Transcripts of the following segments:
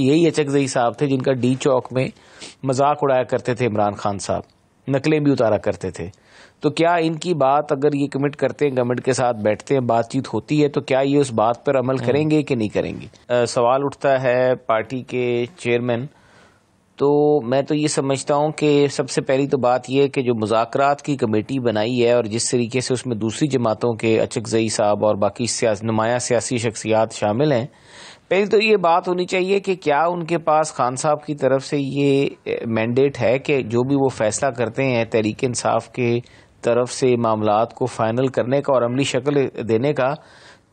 یہی اچکزئی صاحب تھے جن کا ڈی چوک میں مذاق اڑایا کرتے تھے عمران خان صاحب، نقلیں بھی اتارا کرتے تھے. تو کیا ان کی بات اگر یہ کمٹ کرتے ہیں، گورنمنٹ کے ساتھ بیٹھتے ہیں، بات چیت ہوتی ہے، تو کیا یہ اس بات پر عمل کریں گے کہ نہیں کریں گے؟ سوال اٹھتا ہے پارٹی کے چیئرمین. تو میں تو یہ سمجھتا ہوں کہ سب سے پہلی تو بات یہ ہے کہ جو مذاکرات کی کمیٹی بنائی ہے اور جس طریقے سے اس میں دوسری جماعتوں کے اچکزئی صاحب اور باقی نمایاں سیاسی شخصیات شامل ہیں، پہلے تو یہ بات ہونی چاہیے کہ کیا ان کے پاس خان صاحب کی طرف سے یہ مینڈیٹ ہے کہ جو بھی وہ فیصلہ کرتے ہیں تحریک انصاف کے طرف سے معاملات کو فائنل کرنے کا اور عملی شکل دینے کا،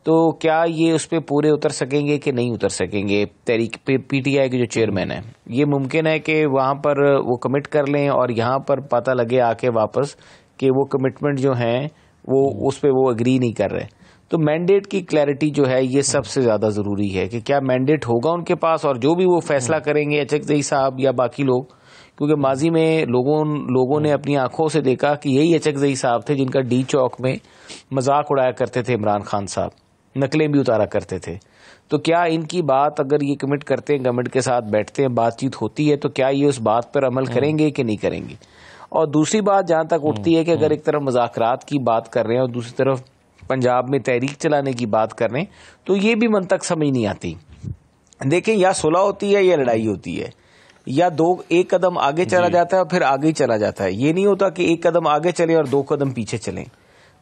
تو کیا یہ اس پہ پورے اتر سکیں گے کہ نہیں اتر سکیں گے؟ تحریک پی ٹی آئی کے جو چیئرمین ہیں، یہ ممکن ہے کہ وہاں پر وہ کمٹ کر لیں اور یہاں پر پتہ لگے آ کے واپس کہ وہ کمٹمنٹ جو ہیں وہ اس پہ وہ اگری نہیں کر رہے. تو مینڈیٹ کی کلیئرٹی جو ہے یہ سب سے زیادہ ضروری ہے کہ کیا مینڈیٹ ہوگا ان کے پاس، اور جو بھی وہ فیصلہ کریں گے اچکزئی صاحب یا باقی لوگ، کیونکہ ماضی میں لوگوں نے اپنی آنکھوں سے دیکھا کہ یہی اچکزئی صاحب تھے جن کا ڈی چوک میں مذاق اڑایا کرتے تھے عمران خان صاحب، نقلیں بھی اتارا کرتے تھے. تو کیا ان کی بات اگر یہ کمٹ کرتے ہیں، گورنمنٹ کے ساتھ بیٹھتے ہیں، بات چیت ہوتی ہے، تو کیا یہ اس بات پر عمل کریں گے کہ نہیں کریں گے؟ اور دوسری بات جہاں تک اٹھتی ہے کہ اگر ایک طرف مذاکرات کی بات کر رہے ہیں اور دوسری طرف پنجاب میں تحریک چلانے کی بات کر رہے ہیں، تو یہ بھی منطق سمجھ نہیں آتی. دیکھیں، یا صلح ہوتی ہے یا لڑائی ہوتی ہے، یا ایک قدم آگے چلا جاتا ہے اور پھر آگے ہی چلا جاتا ہے. یہ نہیں ہوتا کہ ایک قدم آگے چلیں اور 2 قدم پیچھے چلیں.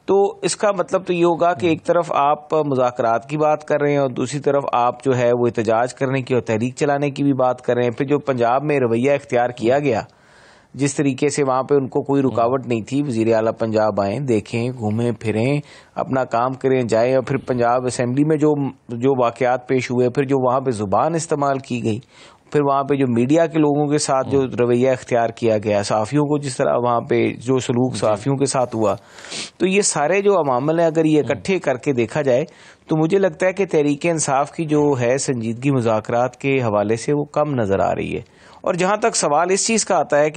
تو اس کا مطلب تو یہ ہوگا کہ ایک طرف آپ مذاکرات کی بات کر رہے ہیں اور دوسری طرف آپ جو ہے وہ احتجاج کرنے کی اور تحریک چلانے کی بھی بات کر رہے ہیں. پھر جو پنجاب میں رویہ اختیار کیا گیا، جس طریقے سے وہاں پہ ان کو کوئی رکاوٹ نہیں تھی، وزیر اعلیٰ پنجاب آئیں، دیکھیں، گھومیں پھریں، اپنا کام کریں، جائیں، اور پھر پنجاب اسمبلی میں جو واقعات پیش ہوئے، پھر جو وہاں پہ زبان استعمال کی گئی، پھر وہاں پہ جو میڈیا کے لوگوں کے ساتھ جو رویہ اختیار کیا گیا، صحافیوں کو جس طرح وہاں پہ جو سلوک صحافیوں کے ساتھ ہوا، تو یہ سارے جو عوامل ہیں اگر یہ اکٹھے کر کے دیکھا جائے تو مجھے لگتا ہے کہ تحریک انصاف کی جو ہے سنجیدگی مذاکرات کے حوالے سے وہ کم نظر آ رہی ہے. اور جہاں تک سوال اس چیز کا آتا ہے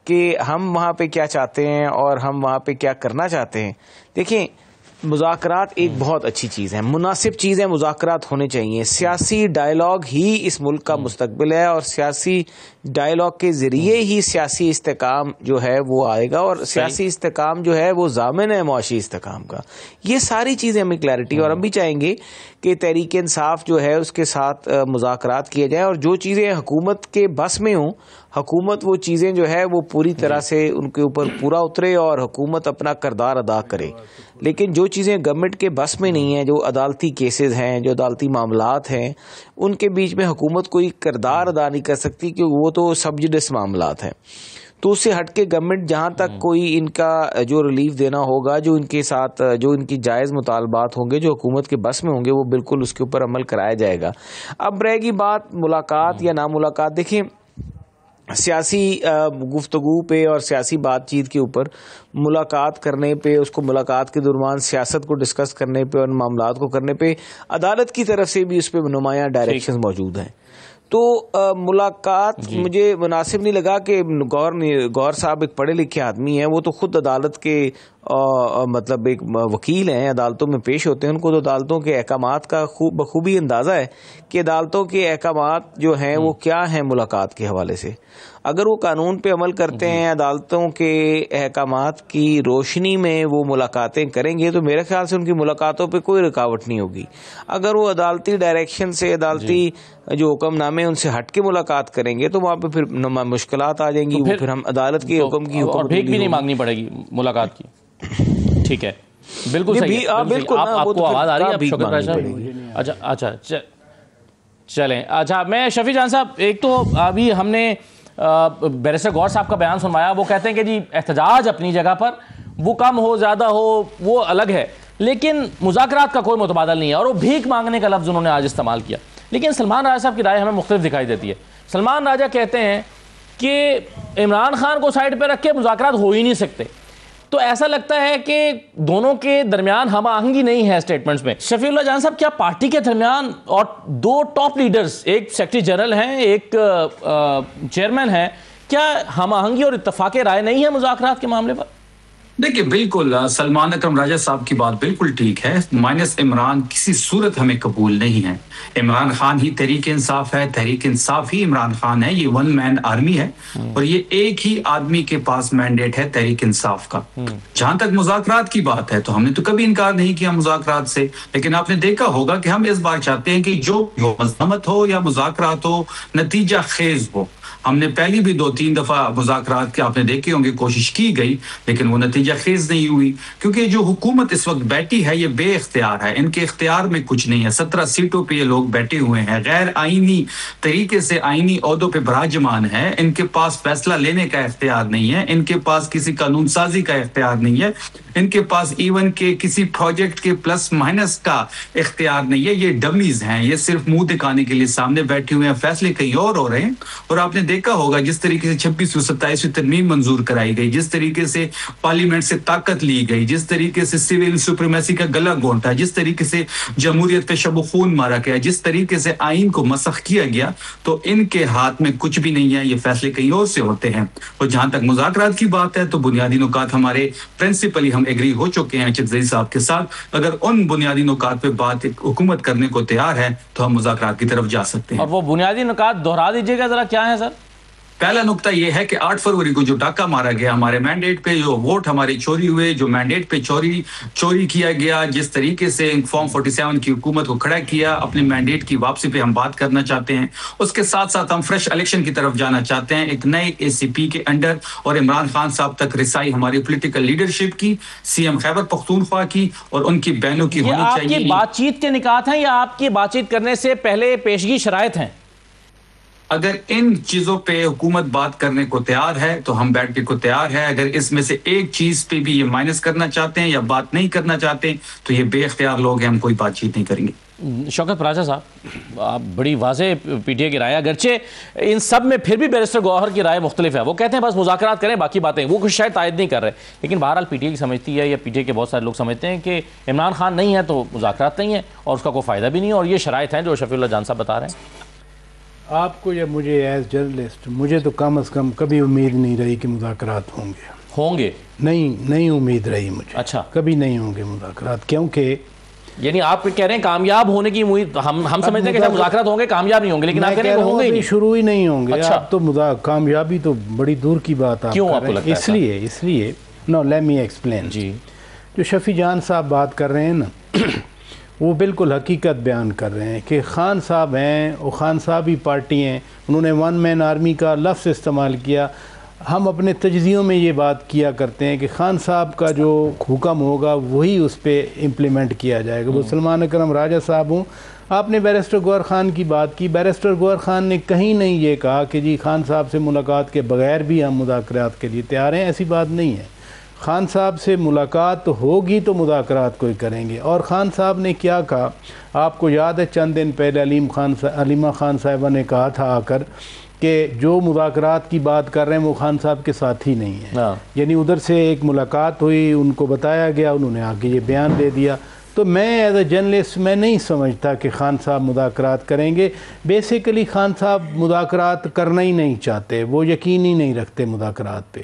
کہ ہم وہاں پہ کیا چاہتے ہیں اور ہم وہاں پہ کیا کرنا چاہتے ہیں، دیکھیں، مذاکرات ایک بہت اچھی چیز ہے، مناسب چیز ہے، مذاکرات ہونے چاہیے. سیاسی ڈائیلاگ ہی اس ملک کا مستقبل ہے، اور سیاسی ڈائیلاگ کے ذریعے ہی سیاسی استحکام جو ہے وہ آئے گا، اور سیاسی استحکام جو ہے وہ ضامن ہے معاشی استحکام کا. یہ ساری چیزیں ہمیں کلیئرٹی، اور ہم بھی چاہیں گے کہ تحریک انصاف جو ہے اس کے ساتھ مذاکرات کیے جائیں، اور جو چیزیں حکومت کے بس میں ہوں، حکومت وہ چیزیں جو ہے وہ پوری طرح سے ان کے اوپر پورا اترے اور حکومت اپنا کردار ادا کرے. لیکن جو چیزیں گورنمنٹ کے بس میں نہیں ہیں، جو عدالتی کیسز ہیں، جو عدالتی معاملات ہیں، ان کے بیچ میں حکومت کوئی کردار ادا نہیں کر سکتی، کہ وہ تو سب جوڈس معاملات ہیں. تو اس سے ہٹ کے گورنمنٹ جہاں تک کوئی ان کا جو ریلیف دینا ہوگا، جو ان کے ساتھ جو ان کی جائز مطالبات ہوں گے، جو حکومت کے بس میں ہوں گے، وہ بالکل اس کے اوپر عمل کرایا جائے گا. اب رہے گی بات ملاقات یا نہ ملاقات. دیکھیں، سیاسی گفتگو پہ اور سیاسی بات چیت کے اوپر ملاقات کرنے پہ، اس کو ملاقات کے دوران سیاست کو ڈسکس کرنے پہ اور معاملات کو کرنے پہ عدالت کی طرف سے بھی اس پہ نمایاں ڈائریکشن موجود ہیں. تو ملاقات مجھے مناسب نہیں لگا کہ گور صاحب ایک پڑھے لکھے آدمی ہیں، وہ تو خود عدالت کے مطلب ایک وکیل ہیں، عدالتوں میں پیش ہوتے ہیں، ان کو تو عدالتوں کے احکامات کا بخوبی اندازہ ہے کہ عدالتوں کے احکامات جو ہیں وہ کیا ہیں ملاقات کے حوالے سے. اگر وہ قانون پہ عمل کرتے ہیں، عدالتوں کے احکامات کی روشنی میں وہ ملاقاتیں کریں گے، تو میرے خیال سے ان کی ملاقاتوں پہ کوئی رکاوٹ نہیں ہوگی. اگر وہ عدالتی ڈائریکشن سے، عدالتی جو حکم نامے ان سے ہٹ کے ملاقات کریں گے، تو وہاں پہ پھر مشکلات آ جائیں گی. پھر ہم عدالت کے حکم کی اور بھیک بھی نہیں مانگنی پڑے گی ملاقات کی. ٹھیک ہے، بالکل صحیح. آپ کو آواز آ رہی ہے؟ اچھا چلیں. اچھا، میں شفیع جان صاحب، ایک تو ابھی ہم نے بیرسٹر گور صاحب کا بیان سنوایا، وہ کہتے ہیں کہ جی احتجاج اپنی جگہ پر، وہ کم ہو زیادہ ہو وہ الگ ہے، لیکن مذاکرات کا کوئی متبادل نہیں ہے. اور وہ بھیک مانگنے کا لفظ انہوں نے آج استعمال کیا. لیکن سلمان راجہ صاحب کی رائے ہمیں مختلف دکھائی دیتی ہے. سلمان راجہ کہتے ہیں کہ عمران خان کو سائڈ پہ رکھ کے مذاکرات ہو ہی نہیں سکتے. تو ایسا لگتا ہے کہ دونوں کے درمیان ہم آہنگی نہیں ہے اسٹیٹمنٹس میں. شفیع اللہ جان صاحب، کیا پارٹی کے درمیان اور 2 ٹاپ لیڈرز، ایک سیکرٹری جنرل ہیں، ایک چیئرمین ہیں، کیا ہم آہنگی اور اتفاق رائے نہیں ہے مذاکرات کے معاملے پر؟ دیکھیے بالکل سلمان اکرم راجہ صاحب کی بات بالکل ٹھیک ہے. مائنس عمران کسی صورت ہمیں قبول نہیں ہے. عمران خان ہی تحریک انصاف ہے, تحریک انصاف ہی عمران خان ہے. یہ ون مین آرمی ہے اور یہ ایک ہی آدمی کے پاس مینڈیٹ ہے تحریک انصاف کا. جہاں تک مذاکرات کی بات ہے تو ہم نے تو کبھی انکار نہیں کیا مذاکرات سے, لیکن آپ نے دیکھا ہوگا کہ ہم اس بار چاہتے ہیں کہ جو مذمت ہو یا مذاکرات ہو نتیجہ خیز ہو. ہم نے پہلی بھی 2-3 دفعہ مذاکرات کے آپ نے دیکھے ہوں گے کوشش کی گئی, لیکن وہ نتیجہ خیز نہیں ہوئی, کیونکہ جو حکومت اس وقت بیٹھی ہے یہ بے اختیار ہے. ان کے اختیار میں کچھ نہیں ہے. 17 سیٹوں پہ یہ لوگ بیٹھے ہوئے ہیں, غیر آئینی طریقے سے آئینی عہدوں پہ براجمان ہے. ان کے پاس فیصلہ لینے کا اختیار نہیں ہے, ان کے پاس کسی قانون سازی کا اختیار نہیں ہے, ان کے پاس ایون کے کسی پروجیکٹ کے پلس مائنس کا اختیار نہیں ہے. یہ ڈمیز ہیں, یہ صرف منہ دکھانے کے لیے سامنے بیٹھے ہوئے ہیں. فیصلے کہیں اور ہو رہے ہیں. اور آپ نے دیکھا ہوگا جس طریقے سے 26ویں 27ویں ترمیم منظور کرائی گئی, جس طریقے سے پارلیمنٹ سے طاقت لی گئی, جس طریقے سے سول سپریمیسی کا گلا گھونٹا, جس طریقے سے جمہوریت پہ شب و خون مارا گیا, جس طریقے سے آئین کو مسخ کیا گیا, تو ان کے ہاتھ میں کچھ بھی نہیں ہے. یہ فیصلے کہیں اور سے ہوتے ہیں. اور جہاں تک مذاکرات کی بات ہے تو بنیادی نکات ہمارے پرنسپلی ہم ایگری ہو چکے ہیں چغزئی صاحب کے ساتھ. اگر ان بنیادی نکات پہ بات حکومت کرنے کو تیار ہے تو ہم مذاکرات کی طرف جا سکتے ہیں. اور وہ بنیادی نکات دہرا دیجیے گا ذرا, کیا ہے سر؟ پہلا نقطہ یہ ہے کہ 8 فروری کو جو ڈاکہ مارا گیا ہمارے مینڈیٹ پہ, جو ووٹ ہمارے چوری ہوئے, جو مینڈیٹ پہ چوری کیا گیا, جس طریقے سے فارم 47 کی حکومت کو کھڑا کیا, اپنے مینڈیٹ کی واپسی پہ ہم بات کرنا چاہتے ہیں. اس کے ساتھ ساتھ ہم فریش الیکشن کی طرف جانا چاہتے ہیں, ایک نئے اے سی پی کے انڈر, اور عمران خان صاحب تک رسائی ہماری پولیٹیکل لیڈرشپ کی, سی ایم خیبر پختونخوا کی اور ان کی بہنوں کی ہونی چاہیے. یہ آپ کی بات چیت کے نکات ہیں یا آپ کی بات چیت کرنے سے پہلے پیشگی شرائط ہیں؟ اگر ان چیزوں پہ حکومت بات کرنے کو تیار ہے تو ہم بیٹھ کے کو تیار ہے. اگر اس میں سے ایک چیز پہ بھی یہ مائنس کرنا چاہتے ہیں یا بات نہیں کرنا چاہتے تو یہ بے اختیار لوگ ہیں, ہم کوئی بات چیت نہیں کریں گے. شوکت پراجہ صاحب, آپ بڑی واضح پی ٹی اے کی رائے, اگرچہ ان سب میں پھر بھی بیرسٹر گوہر کی رائے مختلف ہے. وہ کہتے ہیں بس مذاکرات کریں, باقی باتیں وہ کچھ شاید تائید نہیں کر رہے, لیکن بہرحال پی ٹی اے کی سمجھتی ہے یا پی ٹی اے کے بہت سارے لوگ سمجھتے ہیں کہ عمران خان نہیں ہے تو مذاکرات نہیں ہے اور اس کا کوئی فائدہ بھی نہیں ہے, اور یہ شرائط ہیں جو شفیع اللہ جان صاحب بتا رہے ہیں. آپ کو یا مجھے ایز جرنلسٹ, مجھے تو کم از کم کبھی امید نہیں رہی کہ مذاکرات ہوں گے. نہیں امید رہی مجھے. اچھا, کبھی نہیں ہوں گے مذاکرات, کیونکہ یعنی آپ کہہ رہے ہیں کامیاب ہونے کی امید, ہم سمجھتے ہیں کہ مذاکرات ہوں گے, کامیاب نہیں ہوں گے, لیکن آپ کہہ رہے ہیں کہ ہوں گے شروع ہی نہیں ہوں گے. اب تو کامیابی تو بڑی دور کی بات ہے. کیوں آپ کو لگتا ہے؟ اس لیے نو لیٹ می ایکسپلین. جی, جو شفیع جان صاحب بات کر رہے ہیں نا, وہ بالکل حقیقت بیان کر رہے ہیں کہ خان صاحب ہیں, اور خان صاحب ہی پارٹی ہیں, انہوں نے ون مین آرمی کا لفظ استعمال کیا. ہم اپنے تجزیوں میں یہ بات کیا کرتے ہیں کہ خان صاحب کا جو حکم ہوگا وہی اس پہ امپلیمنٹ کیا جائے گا. وہ سلمان اکرم راجہ صاحب ہوں. آپ نے بیرسٹر گوہر خان کی بات کی, بیرسٹر گوہر خان نے کہیں نہیں یہ کہا کہ جی خان صاحب سے ملاقات کے بغیر بھی ہم مذاکرات کے لیے تیار ہیں. ایسی بات نہیں ہے. خان صاحب سے ملاقات ہوگی تو مذاکرات کوئی کریں گے. اور خان صاحب نے کیا کہا, آپ کو یاد ہے چند دن پہلے علیمہ خان صاحبہ نے کہا تھا آ کر کہ جو مذاکرات کی بات کر رہے ہیں وہ خان صاحب کے ساتھ ہی نہیں ہے. یعنی ادھر سے ایک ملاقات ہوئی, ان کو بتایا گیا, انہوں نے آگے یہ بیان دے دیا. تو میں ایز اے جرنلسٹ میں نہیں سمجھتا کہ خان صاحب مذاکرات کریں گے. بیسیکلی خان صاحب مذاکرات کرنا ہی نہیں چاہتے, وہ یقین ہی نہیں رکھتے مذاکرات پہ.